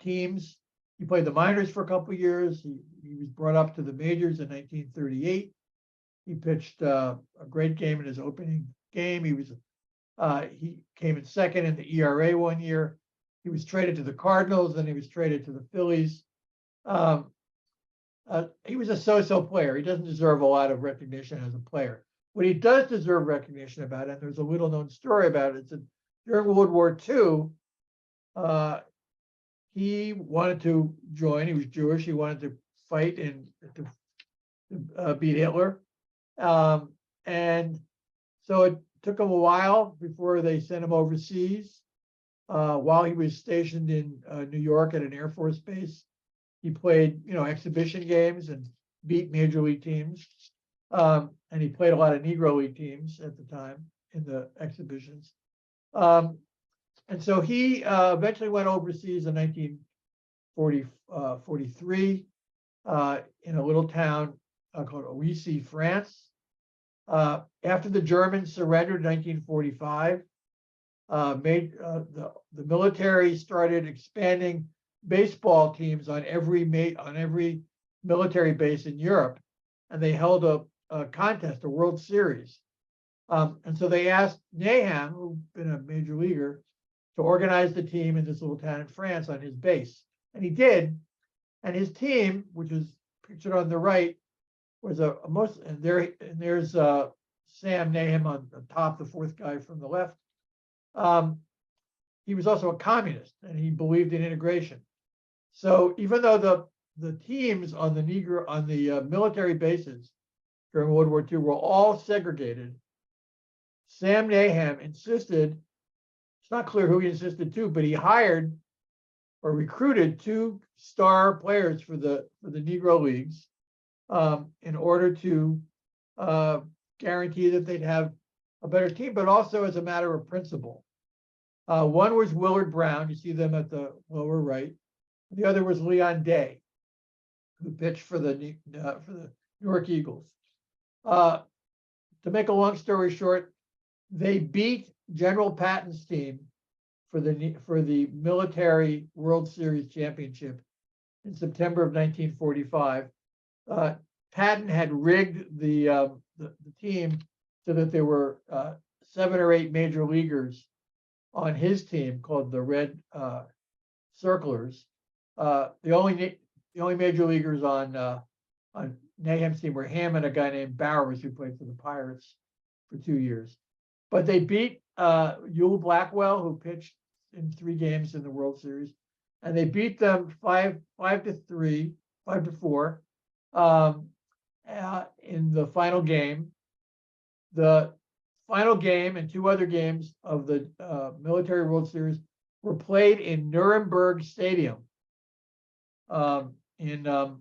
teams. He played the minors for a couple of years. He was brought up to the majors in 1938. He pitched a great game in his opening game. He came in second in the ERA one year. He was traded to the Cardinals, then he was traded to the Phillies. He was a so-so player. He doesn't deserve a lot of recognition as a player. What he does deserve recognition about, and there's a little-known story about it, is that during World War II, he wanted to join. He was Jewish. He wanted to fight to beat Hitler. And so it took him a while before they sent him overseas. While he was stationed in New York at an Air Force base, he played, exhibition games and beat major league teams. And he played a lot of Negro League teams at the time in the exhibitions. And so he eventually went overseas in 1943 in a little town called Oissy, France. After the Germans surrendered in 1945, the military started expanding baseball teams on every military base in Europe, and they held a contest, a World Series. And so they asked Nahum, who'd been a major leaguer, to organize the team in this little town in France on his base. And he did. And his team, which is pictured on the right, was there's Sam Nahum on the top, the fourth guy from the left. He was also a communist, and he believed in integration. So even though the teams on the military bases during World War II were all segregated, Sam Nahum insisted. It's not clear who he insisted to, but he hired or recruited 2 star players for the Negro Leagues in order to guarantee that they'd have a better team, but also as a matter of principle. One was Willard Brown. You see them at the lower right. The other was Leon Day, who pitched for the New York Eagles. To make a long story short, they beat General Patton's team for the military World Series championship in September of 1945. Patton had rigged the team so that there were 7 or 8 major leaguers on his team called the Red Circlers. The only major leaguers on Nahum's team were him and a guy named Bowers, who played for the Pirates for 2 years. But they beat Ewell Blackwell, who pitched in 3 games in the World Series, and they beat them 5-4 in the final game. The final game and 2 other games of the military World Series were played in Nuremberg Stadium in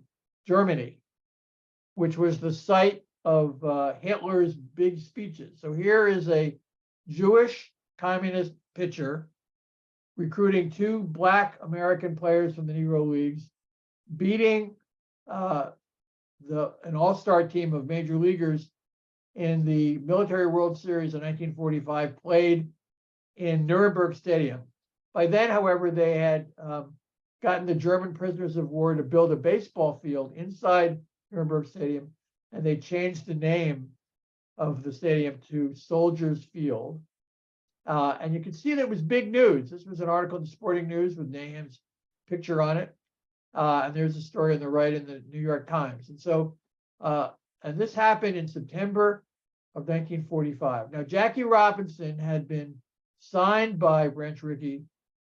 Germany, which was the site of Hitler's big speeches. So here is a Jewish communist pitcher recruiting 2 Black American players from the Negro Leagues, beating an all-star team of major leaguers in the Military World Series in 1945, played in Nuremberg Stadium. By then, however, they had gotten the German prisoners of war to build a baseball field inside Nuremberg Stadium, and they changed the name of the stadium to Soldiers Field. And you can see that it was big news. This was an article in Sporting News with Nahum's picture on it. And there's a story on the right in the New York Times. And so, and this happened in September of 1945. Now, Jackie Robinson had been signed by Branch Rickey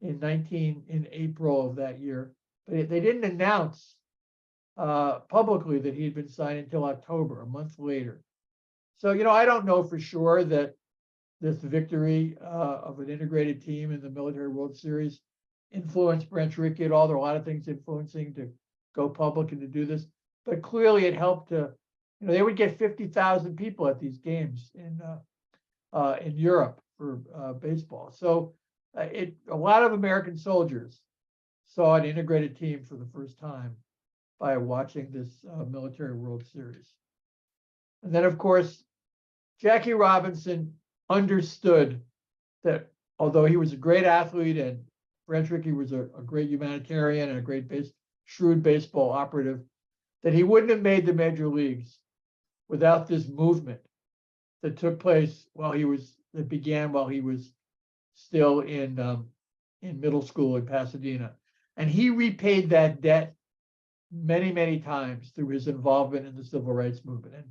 in April of that year, but they didn't announce publicly that he had been signed until October, a month later. So, I don't know for sure that this victory of an integrated team in the Military World Series influenced Branch Rickey at all. There are a lot of things influencing to go public and to do this, but clearly it helped to, they would get 50,000 people at these games in Europe for baseball. So a lot of American soldiers saw an integrated team for the first time by watching this Military World Series. And then, of course, Jackie Robinson understood that although he was a great athlete and Branch Rickey was a great humanitarian and a great shrewd baseball operative, that he wouldn't have made the major leagues without this movement that took place that began while he was still in middle school in Pasadena. And he repaid that debt many, many times through his involvement in the civil rights movement. And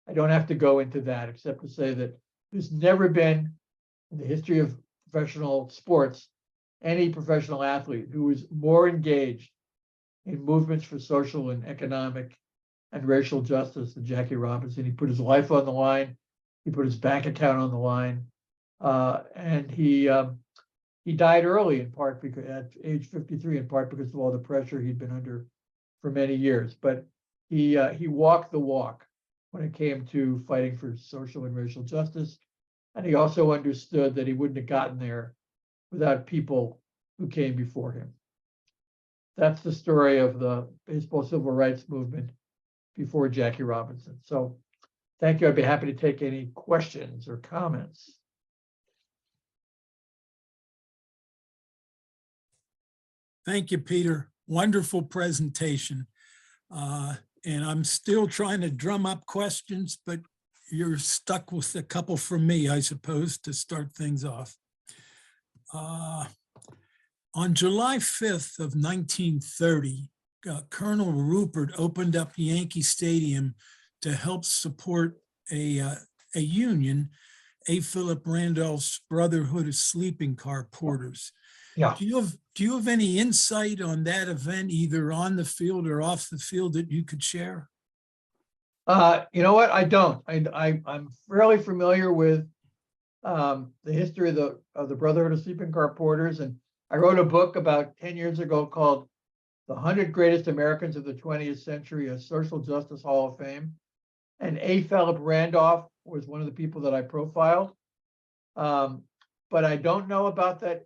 I don't have to go into that except to say that there's never been in the history of professional sports any professional athlete who was more engaged in movements for social and economic and racial justice than Jackie Robinson. He put his life on the line. He put his bank account on the line. And he died early, in part because at age 53, in part because of all the pressure he'd been under for many years. But he walked the walk when it came to fighting for social and racial justice. And he also understood that he wouldn't have gotten there without people who came before him. That's the story of the baseball civil rights movement before Jackie Robinson. So thank you. I'd be happy to take any questions or comments. Thank you, Peter. Wonderful presentation. And I'm still trying to drum up questions, but you're stuck with a couple from me, I suppose, to start things off. On July 5th of 1930, Colonel Rupert opened up Yankee Stadium to help support a union, A. Philip Randolph's Brotherhood of Sleeping Car Porters. Yeah. Do you have any insight on that event, either on the field or off the field, that you could share? You know what? I don't. I'm fairly familiar with the history of the Brotherhood of Sleeping Car Porters, and I wrote a book about 10 years ago called "The 100 Greatest Americans of the 20th Century: A Social Justice Hall of Fame." And A. Philip Randolph was one of the people that I profiled, but I don't know about that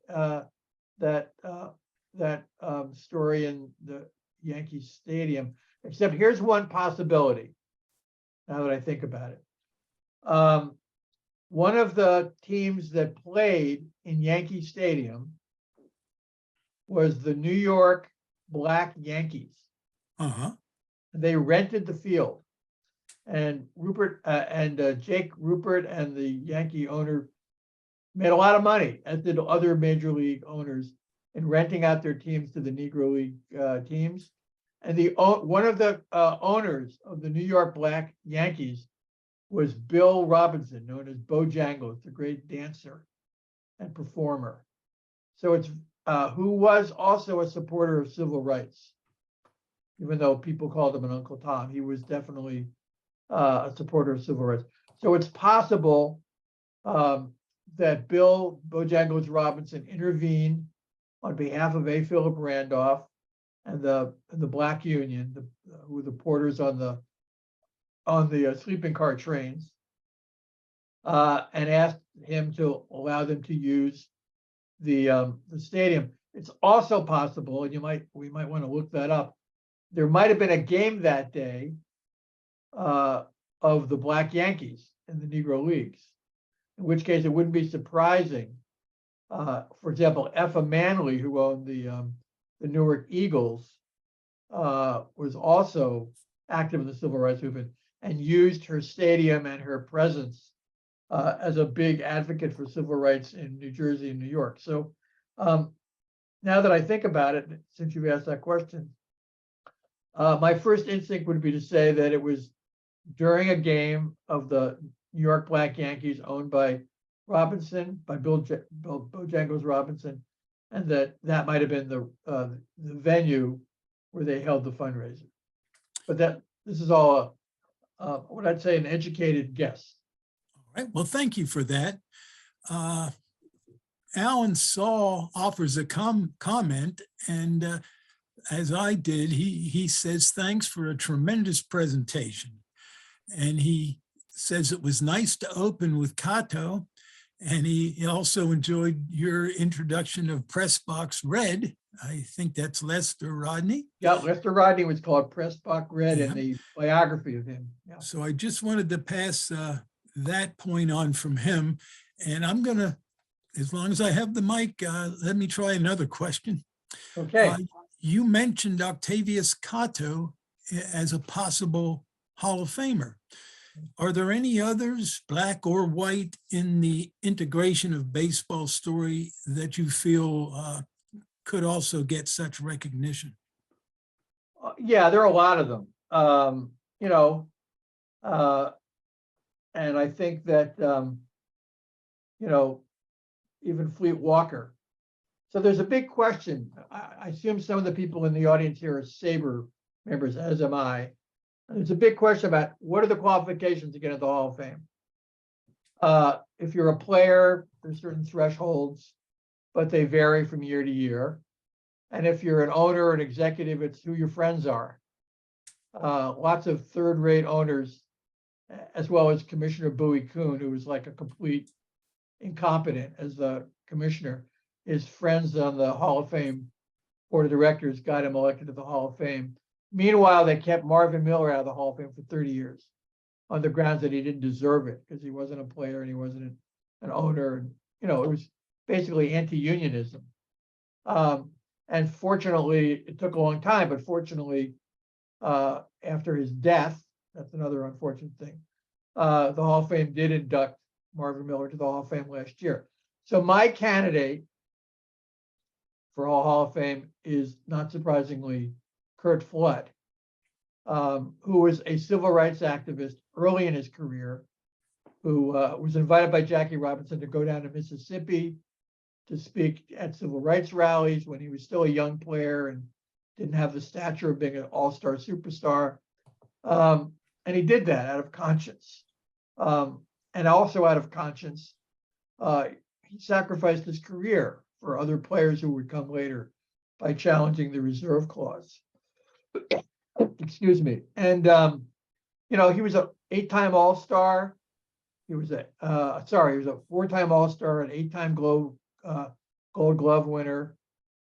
story in the Yankee Stadium. Except here's one possibility. Now that I think about it, one of the teams that played in Yankee Stadium was the New York Black Yankees. They rented the field, and Jake Rupert and the Yankee owner made a lot of money, as did other major league owners, in renting out their teams to the Negro League teams. And one of the owners of the New York Black Yankees was Bill Robinson, known as Bojangles, the great dancer and performer. So it's who was also a supporter of civil rights, even though people called him an Uncle Tom. He was definitely a supporter of civil rights. So it's possible that Bill Bojangles Robinson intervened on behalf of A. Philip Randolph and the Black Union, who were the porters on the sleeping car trains, and asked him to allow them to use the stadium. It's also possible, and we might want to look that up. There might have been a game that day of the Black Yankees in the Negro Leagues, in which case it wouldn't be surprising. For example, Effa Manley, who owned the Newark Eagles, was also active in the civil rights movement and used her stadium and her presence as a big advocate for civil rights in New Jersey and New York. So now that I think about it, since you've asked that question, my first instinct would be to say that it was during a game of the New York Black Yankees owned by Robinson, by Bojangles Robinson, and that might have been the venue where they held the fundraiser. But this is all what I'd say an educated guess. All right. Well, thank you for that. Alan Saul offers a comment, and as I did, he says, thanks for a tremendous presentation. And he says it was nice to open with Cato, and he also enjoyed your introduction of Press Box Red. I think that's Lester Rodney. Yeah, Lester Rodney was called Press Box Red in the biography of him. Yeah. So I just wanted to pass that point on from him. And I'm going to, as long as I have the mic, let me try another question. Okay. You mentioned Octavius Cato as a possible Hall of Famer. Are there any others, black or white, in the integration of baseball story that you feel could also get such recognition? Yeah, there are a lot of them. And I think that even Fleet Walker. So there's a big question. I assume some of the people in the audience here are SABR members, as am I. There's a big question about what are the qualifications to get into the Hall of Fame. If you're a player, there's certain thresholds, but they vary from year to year. And if you're an owner or an executive, it's who your friends are. Lots of third-rate owners, as well as Commissioner Bowie Kuhn, who was like a complete incompetent as the commissioner. His friends on the Hall of Fame board of directors got him elected to the Hall of Fame. Meanwhile, they kept Marvin Miller out of the Hall of Fame for 30 years on the grounds that he didn't deserve it because he wasn't a player and he wasn't an owner. And, it was basically anti-unionism. And fortunately, it took a long time, but fortunately, after his death, that's another unfortunate thing, the Hall of Fame did induct Marvin Miller to the Hall of Fame last year. So my candidate for Hall of Fame is, not surprisingly, Curt Flood, who was a civil rights activist early in his career, who was invited by Jackie Robinson to go down to Mississippi to speak at civil rights rallies when he was still a young player and didn't have the stature of being an all-star superstar. And he did that out of conscience. And also out of conscience, he sacrificed his career for other players who would come later by challenging the reserve clause. Excuse me. And, he was an 8-time All-Star. He was a 4-time All-Star, an 8-time Gold Glove winner.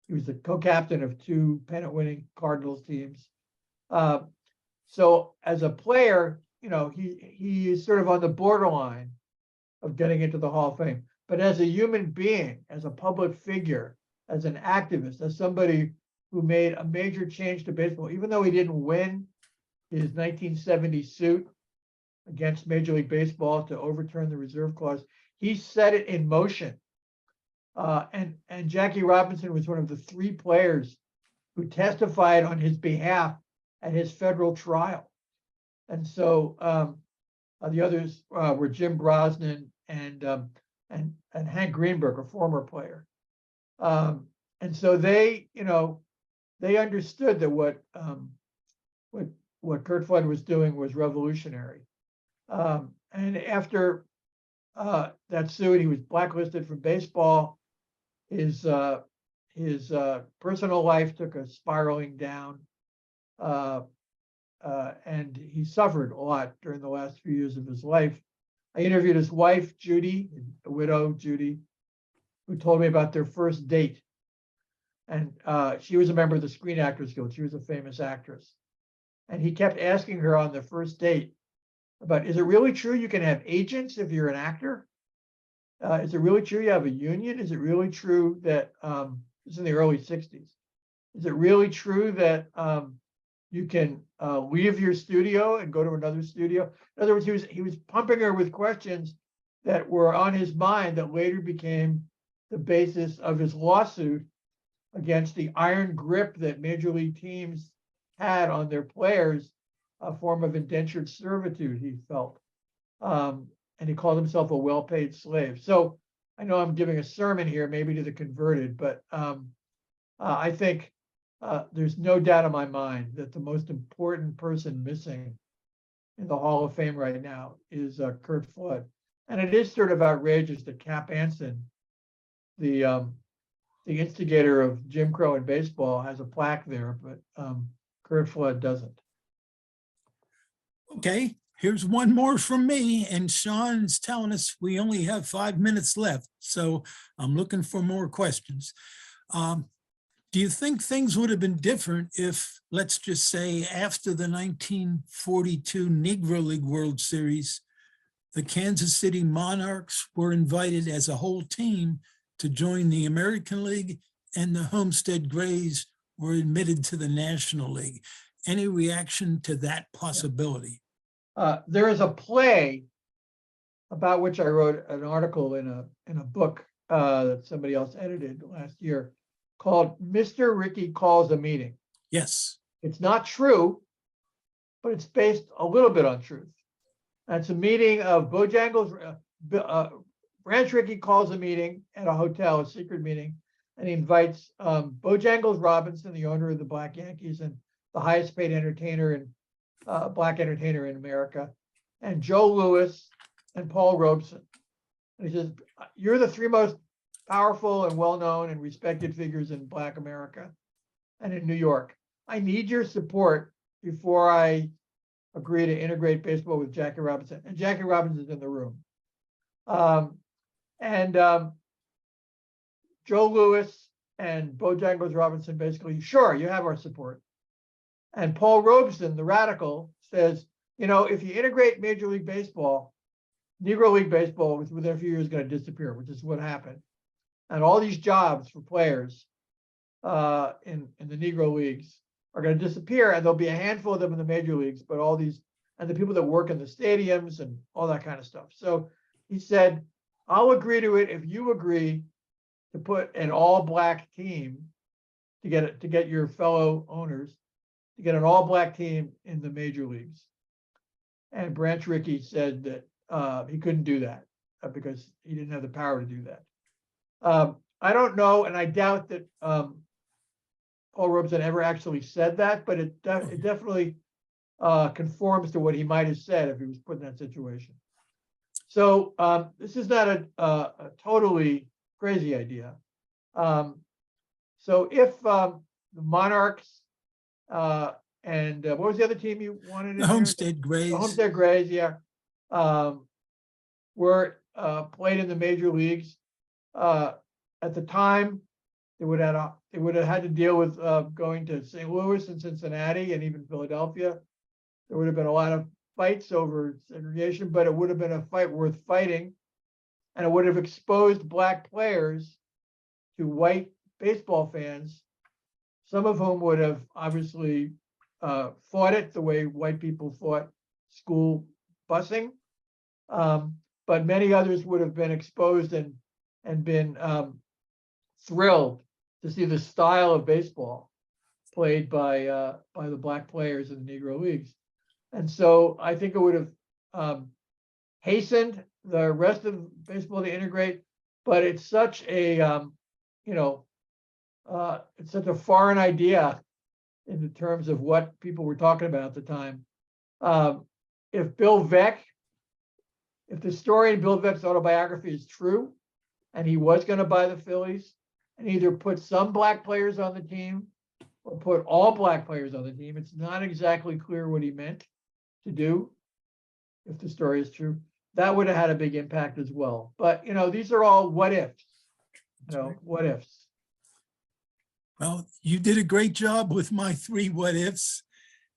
He was the co-captain of 2 pennant-winning Cardinals teams. So as a player, he is sort of on the borderline of getting into the Hall of Fame. But as a human being, as a public figure, as an activist, as somebody who made a major change to baseball, even though he didn't win his 1970 suit against Major League Baseball to overturn the reserve clause, he set it in motion. And Jackie Robinson was one of the 3 players who testified on his behalf at his federal trial. And so the others were Jim Brosnan and Hank Greenberg, a former player. And so they understood that what Curt Flood was doing was revolutionary. And after that suit, he was blacklisted from baseball. His personal life took a spiraling down, and he suffered a lot during the last few years of his life. I interviewed his wife, Judy, a widow, Judy, who told me about their first date. And she was a member of the Screen Actors Guild. She was a famous actress. And he kept asking her on the first date about, is it really true you can have agents if you're an actor? Is it really true you have a union? Is it really true that, this is in the early 60s, is it really true that you can leave your studio and go to another studio? In other words, he was pumping her with questions that were on his mind that later became the basis of his lawsuit against the iron grip that major league teams had on their players, a form of indentured servitude, he felt. And he called himself a well-paid slave. So I know I'm giving a sermon here, maybe to the converted, but I think there's no doubt in my mind that the most important person missing in the Hall of Fame right now is Curt Flood. And it is sort of outrageous that Cap Anson, the instigator of Jim Crow in baseball, has a plaque there, but Curt Flood doesn't. Okay, here's one more from me, and Sean's telling us we only have 5 minutes left, so I'm looking for more questions. Do you think things would have been different if, let's just say, after the 1942 Negro League World Series, the Kansas City Monarchs were invited as a whole team to join the American League, and the Homestead Grays were admitted to the National League? Any reaction to that possibility? There is a play about which I wrote an article in a book that somebody else edited last year called Mr. Rickey Calls a Meeting. Yes. It's not true, but it's based a little bit on truth. That's a meeting of Bojangles. Branch Rickey calls a meeting at a hotel, a secret meeting, and he invites Bojangles Robinson, the owner of the Black Yankees and the highest paid entertainer in black entertainer in America, and Joe Louis and Paul Robeson. And he says, you're the three most powerful and well-known and respected figures in Black America and in New York. I need your support before I agree to integrate baseball with Jackie Robinson. And Jackie Robinson's in the room. Joe Louis and Bojangles Robinson basically, sure, you have our support. And Paul Robeson, the radical, says, you know, if you integrate Major League Baseball, Negro League Baseball within a few years is going to disappear, which is what happened. And all these jobs for players in the Negro Leagues are going to disappear, and there'll be a handful of them in the major leagues, but all these, and the people that work in the stadiums and all that kind of stuff. So he said, I'll agree to it if you agree to put an all-black team to get your fellow owners to get an all-black team in the major leagues. And Branch Rickey said that he couldn't do that because he didn't have the power to do that. I don't know, and I doubt that Paul Robeson ever actually said that, but it definitely conforms to what he might have said if he was put in that situation. So this is not a totally crazy idea. So if the Monarchs and what was the other team you wanted? The Homestead Grays. The Homestead Grays, yeah. Were played in the major leagues. At the time, they would have had to deal with going to St. Louis and Cincinnati and even Philadelphia. There would have been a lot of fights over segregation, but it would have been a fight worth fighting, and it would have exposed black players to white baseball fans, some of whom would have obviously fought it the way white people fought school busing, but many others would have been exposed and been thrilled to see the style of baseball played by the black players in the Negro Leagues. And so I think it would have hastened the rest of baseball to integrate, but it's such a, it's such a foreign idea in the terms of what people were talking about at the time. If the story in Bill Veeck's autobiography is true, and he was going to buy the Phillies and either put some black players on the team or put all black players on the team, it's not exactly clear what he meant to do. If the story is true, that would have had a big impact as well. But, these are all what ifs, what ifs. Well, you did a great job with my 3 what ifs.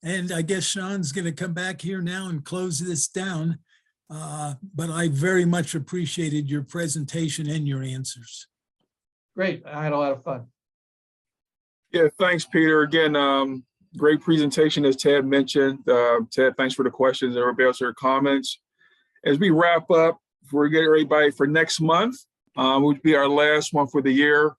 And I guess Sean's going to come back here now and close this down. But I very much appreciated your presentation and your answers. Great. I had a lot of fun. Yeah, thanks, Peter. Again, great presentation, as Ted mentioned. Ted, thanks for the questions and everybody else for your comments. As we wrap up, we're getting everybody for next month, which will be our last one for the year.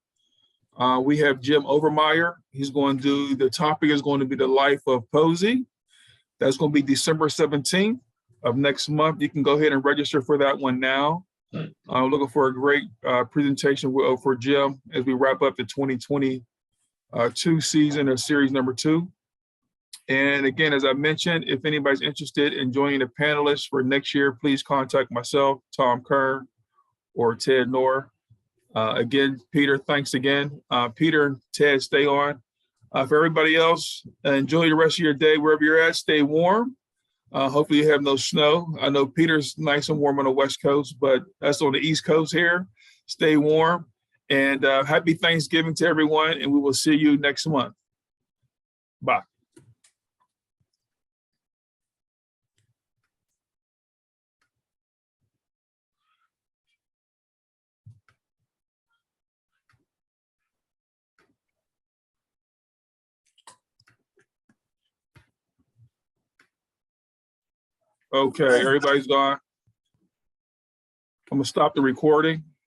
We have Jim Overmeyer. He's going to do, the topic is going to be the life of Posey. That's going to be December 17th of next month. You can go ahead and register for that one now. I'm looking for a great presentation for Jim as we wrap up the 2022 season of series number 2. And again, as I mentioned, if anybody's interested in joining the panelists for next year, please contact myself, Tom Kern, or Ted Knorr. Again, Peter, thanks again. Peter and Ted, stay on. For everybody else, enjoy the rest of your day wherever you're at. Stay warm. Hopefully you have no snow. I know Peter's nice and warm on the West Coast, but that's on the East Coast here. Stay warm, and happy Thanksgiving to everyone, and we will see you next month. Bye. Okay, everybody's gone. I'm gonna stop the recording.